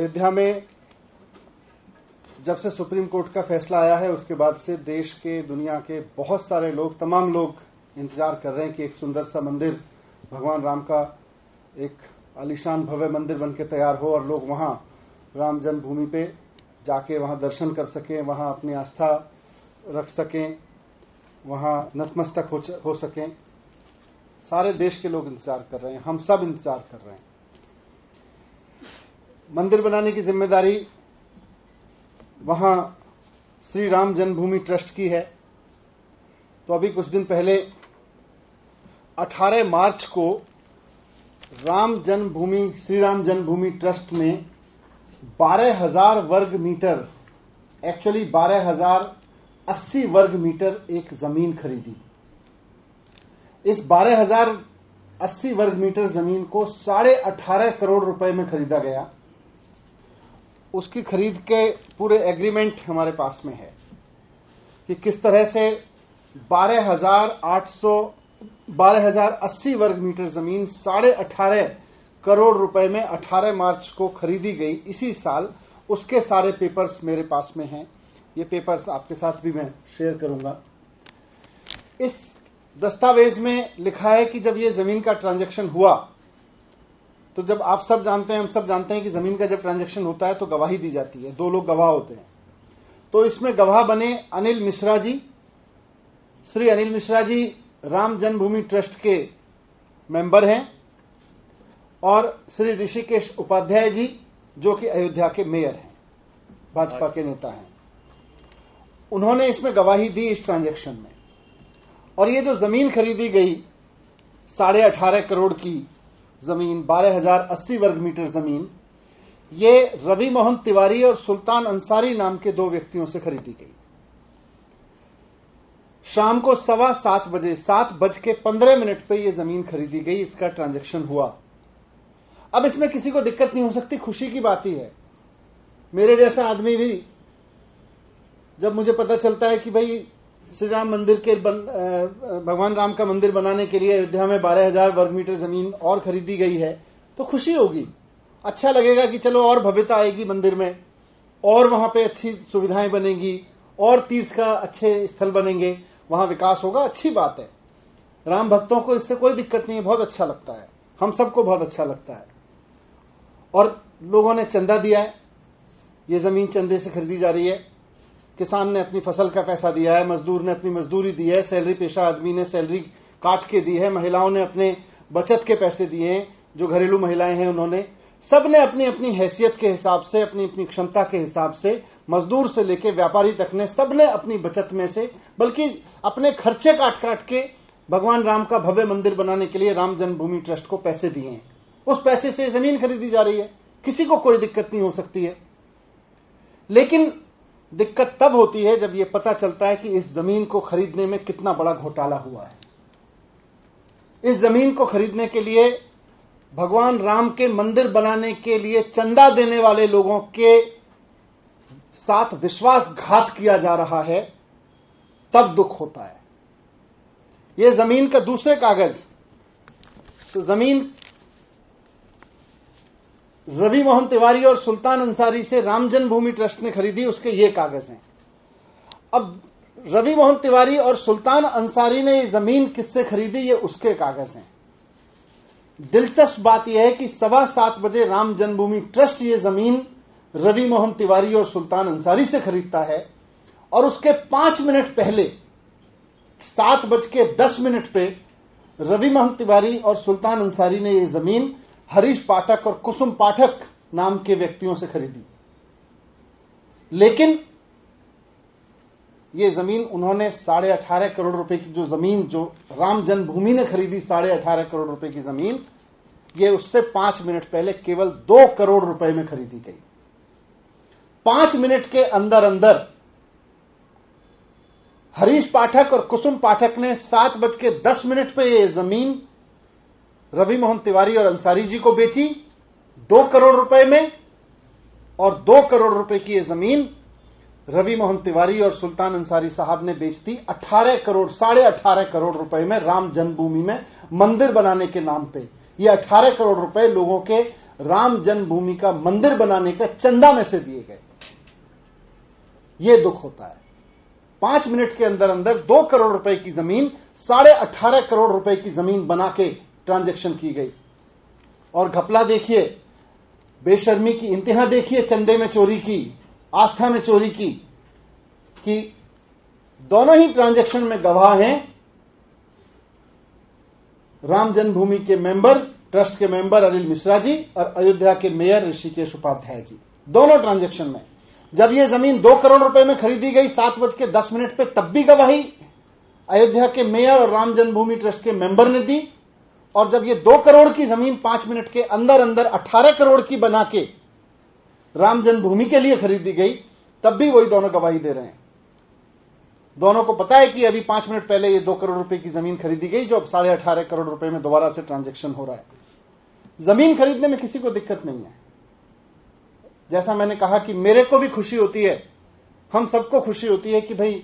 अयोध्या में जब से सुप्रीम कोर्ट का फैसला आया है उसके बाद से देश के, दुनिया के बहुत सारे लोग, तमाम लोग इंतजार कर रहे हैं कि एक सुंदर सा मंदिर, भगवान राम का एक आलीशान भव्य मंदिर बनकर तैयार हो और लोग वहां राम जन्मभूमि पे जाके वहां दर्शन कर सकें, वहां अपनी आस्था रख सकें, वहां नतमस्तक हो सकें। सारे देश के लोग इंतजार कर रहे हैं, हम सब इंतजार कर रहे हैं। मंदिर बनाने की जिम्मेदारी वहां श्री राम जन्मभूमि ट्रस्ट की है। तो अभी कुछ दिन पहले 18 मार्च को श्री राम जन्मभूमि ट्रस्ट ने 12,000 वर्ग मीटर, एक्चुअली 12,080 वर्ग मीटर एक जमीन खरीदी। इस 12,080 वर्ग मीटर जमीन को 18.5 करोड़ रुपए में खरीदा गया। उसकी खरीद के पूरे एग्रीमेंट हमारे पास में है कि किस तरह से 12,080 वर्ग मीटर जमीन 18.5 करोड़ रुपए में 18 मार्च को खरीदी गई इसी साल। उसके सारे पेपर्स मेरे पास में हैं। ये पेपर्स आपके साथ भी मैं शेयर करूंगा। इस दस्तावेज में लिखा है कि जब ये जमीन का ट्रांजैक्शन हुआ, तो जब आप सब जानते हैं, हम सब जानते हैं कि जमीन का जब ट्रांजैक्शन होता है तो गवाही दी जाती है, 2 लोग गवाह होते हैं। तो इसमें गवाह बने अनिल मिश्रा जी। श्री अनिल मिश्रा जी राम जन्मभूमि ट्रस्ट के मेंबर हैं, और श्री ऋषिकेश उपाध्याय जी जो कि अयोध्या के मेयर हैं, भाजपा के नेता हैं। उन्होंने इसमें गवाही दी इस ट्रांजैक्शन में। और ये जो जमीन खरीदी गई 18.5 करोड़ की जमीन, 12,080 वर्ग मीटर जमीन, ये रवि मोहन तिवारी और सुल्तान अंसारी नाम के 2 व्यक्तियों से खरीदी गई। शाम को 7:15 बजे, 7:15 पे ये जमीन खरीदी गई। इसका ट्रांजैक्शन हुआ। अब इसमें किसी को दिक्कत नहीं हो सकती, खुशी की बात ही है। मेरे जैसा आदमी भी जब मुझे पता चलता है कि भाई श्री राम मंदिर के भगवान राम का मंदिर बनाने के लिए अयोध्या में 12,000 वर्ग मीटर जमीन और खरीदी गई है, तो खुशी होगी, अच्छा लगेगा कि चलो और भव्यता आएगी मंदिर में, और वहां पे अच्छी सुविधाएं बनेंगी, और तीर्थ का अच्छे स्थल बनेंगे, वहां विकास होगा। अच्छी बात है, राम भक्तों को इससे कोई दिक्कत नहीं है, बहुत अच्छा लगता है, हम सबको बहुत अच्छा लगता है। और लोगों ने चंदा दिया है, ये जमीन चंदे से खरीदी जा रही है। किसान ने अपनी फसल का पैसा दिया है, मजदूर ने अपनी मजदूरी दी है, सैलरी पेशा आदमी ने सैलरी काट के दी है, महिलाओं ने अपने बचत के पैसे दिए हैं, जो घरेलू महिलाएं हैं उन्होंने, सब ने अपनी अपनी हैसियत के हिसाब से, अपनी अपनी क्षमता के हिसाब से, मजदूर से लेकर व्यापारी तक ने, सब ने अपनी बचत में से, बल्कि अपने खर्चे काट काट के भगवान राम का भव्य मंदिर बनाने के लिए राम जन्मभूमि ट्रस्ट को पैसे दिए हैं। उस पैसे से जमीन खरीदी जा रही है, किसी को कोई दिक्कत नहीं हो सकती है। लेकिन दिक्कत तब होती है जब यह पता चलता है कि इस जमीन को खरीदने में कितना बड़ा घोटाला हुआ है। इस जमीन को खरीदने के लिए, भगवान राम के मंदिर बनाने के लिए चंदा देने वाले लोगों के साथ विश्वासघात किया जा रहा है, तब दुख होता है। यह जमीन का दूसरे कागज, तो जमीन रवि मोहन तिवारी और सुल्तान अंसारी से राम जन्मभूमि ट्रस्ट ने खरीदी, उसके ये कागज हैं। अब रवि मोहन तिवारी और सुल्तान अंसारी ने ये जमीन किससे खरीदी, ये उसके कागज हैं। दिलचस्प बात यह है कि 7:15 बजे राम जन्मभूमि ट्रस्ट ये जमीन रवि मोहन तिवारी और सुल्तान अंसारी से खरीदता है, और उसके 5 मिनट पहले 7:10 पे रवि मोहन तिवारी और सुल्तान अंसारी ने यह जमीन हरीश पाठक और कुसुम पाठक नाम के व्यक्तियों से खरीदी। लेकिन यह जमीन उन्होंने 18.5 करोड़ रुपए की जो जमीन, जो राम जन्मभूमि ने खरीदी 18.5 करोड़ रुपए की जमीन, यह उससे 5 मिनट पहले केवल 2 करोड़ रुपए में खरीदी गई। 5 मिनट के अंदर अंदर हरीश पाठक और कुसुम पाठक ने 7:10 पे यह जमीन रवि मोहन तिवारी और अंसारी जी को बेची 2 करोड़ रुपए में, और 2 करोड़ रुपए की यह जमीन रवि मोहन तिवारी और सुल्तान अंसारी साहब ने बेच दी 18.5 करोड़ रुपए में, राम जन्मभूमि में मंदिर बनाने के नाम पे। ये 18 करोड़ रुपए लोगों के राम जन्मभूमि का मंदिर बनाने का चंदा में से दिए गए। यह दुख होता है। 5 मिनट के अंदर अंदर 2 करोड़ रुपए की जमीन 18.5 करोड़ रुपए की जमीन बना के ट्रांजैक्शन की गई। और घपला देखिए, बेशर्मी की इंतहा देखिए, चंदे में चोरी की, आस्था में चोरी की, कि दोनों ही ट्रांजैक्शन में गवाह हैं राम जन्मभूमि के मेंबर, ट्रस्ट के मेंबर अनिल मिश्रा जी और अयोध्या के मेयर ऋषिकेश उपाध्याय जी। दोनों ट्रांजैक्शन में जब यह जमीन 2 करोड़ रुपए में खरीदी गई 7:10 पे, तब भी गवाही अयोध्या के मेयर और राम जन्मभूमि ट्रस्ट के मेंबर ने दी। और जब ये 2 करोड़ की जमीन 5 मिनट के अंदर अंदर 18 करोड़ की बना के राम जन्मभूमि के लिए खरीदी गई, तब भी वही दोनों गवाही दे रहे हैं। दोनों को पता है कि अभी 5 मिनट पहले ये 2 करोड़ रुपए की जमीन खरीदी गई, जो अब 18.5 करोड़ रुपए में दोबारा से ट्रांजैक्शन हो रहा है। जमीन खरीदने में किसी को दिक्कत नहीं है। जैसा मैंने कहा कि मेरे को भी खुशी होती है, हम सबको खुशी होती है कि भाई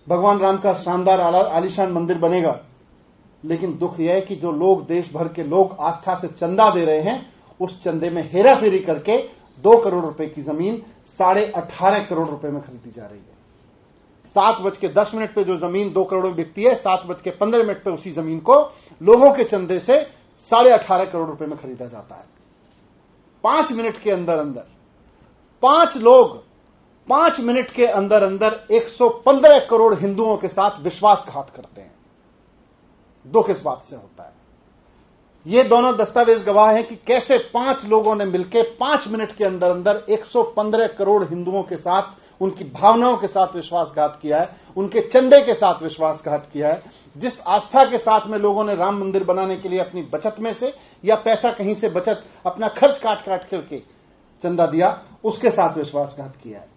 भगवान राम का शानदार आलीशान मंदिर बनेगा। लेकिन दुख यह है कि जो लोग, देश भर के लोग आस्था से चंदा दे रहे हैं, उस चंदे में हेरा फेरी करके 2 करोड़ रुपए की जमीन 18.5 करोड़ रुपए में खरीदी जा रही है। 7:10 पे जो जमीन 2 करोड़ में बिकती है, 7:15 पे उसी जमीन को लोगों के चंदे से 18.5 करोड़ रुपए में खरीदा जाता है। 5 मिनट के अंदर अंदर 5 लोग 5 मिनट के अंदर अंदर 115 करोड़ हिंदुओं के साथ विश्वासघात करते हैं। दुख इस बात से होता है। ये दोनों दस्तावेज गवाह हैं कि कैसे 5 लोगों ने मिलकर 5 मिनट के अंदर अंदर 115 करोड़ हिंदुओं के साथ, उनकी भावनाओं के साथ विश्वासघात किया है, उनके चंदे के साथ विश्वासघात किया है। जिस आस्था के साथ में लोगों ने राम मंदिर बनाने के लिए अपनी बचत में से या पैसा कहीं से बचत अपना खर्च काट करके चंदा दिया, उसके साथ विश्वासघात किया है।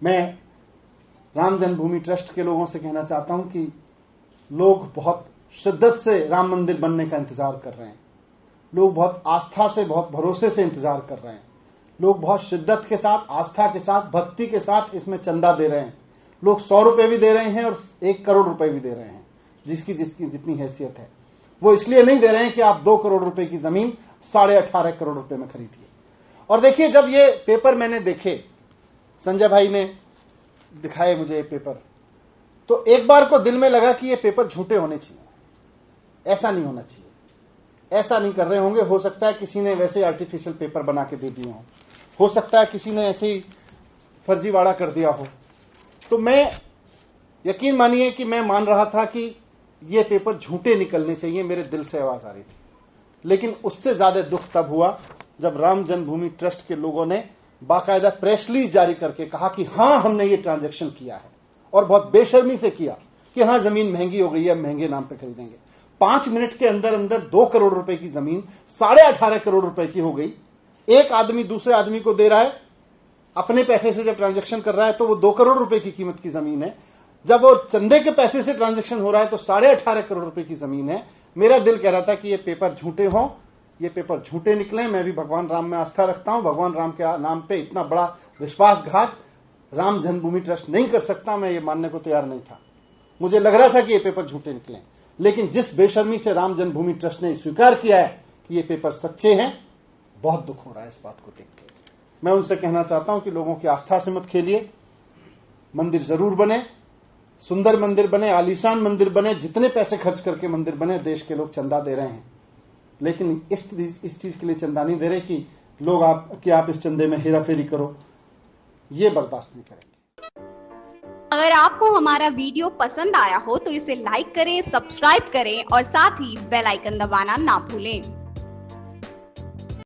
मैं राम जन्मभूमि ट्रस्ट के लोगों से कहना चाहता हूं कि लोग बहुत शिद्दत से राम मंदिर बनने का इंतजार कर रहे हैं। लोग बहुत आस्था से, बहुत भरोसे से इंतजार कर रहे हैं। लोग बहुत शिद्दत के साथ, आस्था के साथ, भक्ति के साथ इसमें चंदा दे रहे हैं। लोग 100 रुपए भी दे रहे हैं और 1 करोड़ रुपए भी दे रहे हैं, जिसकी जितनी हैसियत है। वो इसलिए नहीं दे रहे हैं कि आप 2 करोड़ रुपए की जमीन 18.5 करोड़ रुपए में खरीदिए। और देखिए, जब ये पेपर मैंने देखे, संजय भाई ने दिखाए मुझे ये पेपर, तो एक बार को दिल में लगा कि ये पेपर झूठे होने चाहिए, ऐसा नहीं होना चाहिए। ऐसा नहीं कर रहे होंगे। हो सकता है किसी ने वैसे आर्टिफिशियल पेपर बना के दे दिए हो सकता है किसी ने ऐसे ही फर्जीवाड़ा कर दिया हो। तो मैं, यकीन मानिए कि मैं मान रहा था कि ये पेपर झूठे निकलने चाहिए, मेरे दिल से आवाज आ रही थी। लेकिन उससे ज्यादा दुख तब हुआ जब राम जन्मभूमि ट्रस्ट के लोगों ने बाकायदा प्रेस रिलीज जारी करके कहा कि हां, हमने ये ट्रांजैक्शन किया है, और बहुत बेशर्मी से किया कि हां, जमीन महंगी हो गई है, महंगे नाम पे खरीदेंगे। 5 मिनट के अंदर अंदर 2 करोड़ रुपए की जमीन 18.5 करोड़ रुपए की हो गई। एक आदमी दूसरे आदमी को दे रहा है, अपने पैसे से जब ट्रांजैक्शन कर रहा है तो वो 2 करोड़ रुपए की कीमत की जमीन है। जब वो चंदे के पैसे से ट्रांजैक्शन हो रहा है तो 18.5 करोड़ रुपए की जमीन है। मेरा दिल कह रहा था कि ये पेपर झूठे हों, ये पेपर झूठे निकले। मैं भी भगवान राम में आस्था रखता हूं। भगवान राम के नाम पे इतना बड़ा विश्वासघात राम जन्मभूमि ट्रस्ट नहीं कर सकता। मैं ये मानने को तैयार नहीं था। मुझे लग रहा था कि ये पेपर झूठे निकले, लेकिन जिस बेशर्मी से राम जन्मभूमि ट्रस्ट ने स्वीकार किया है कि ये पेपर सच्चे हैं, बहुत दुख हो रहा है इस बात को देख के। मैं उनसे कहना चाहता हूं कि लोगों की आस्था से मत खेलिए। मंदिर जरूर बने, सुंदर मंदिर बने, आलीशान मंदिर बने, जितने पैसे खर्च करके मंदिर बने, देश के लोग चंदा दे रहे हैं। लेकिन इस चीज के लिए चंदा नहीं दे रहे कि लोग आप इस चंदे में हेरा फेरी करो। ये बर्दाश्त नहीं करेंगे। अगर आपको हमारा वीडियो पसंद आया हो तो इसे लाइक करें, सब्सक्राइब करें और साथ ही बेल आइकन दबाना ना भूलें।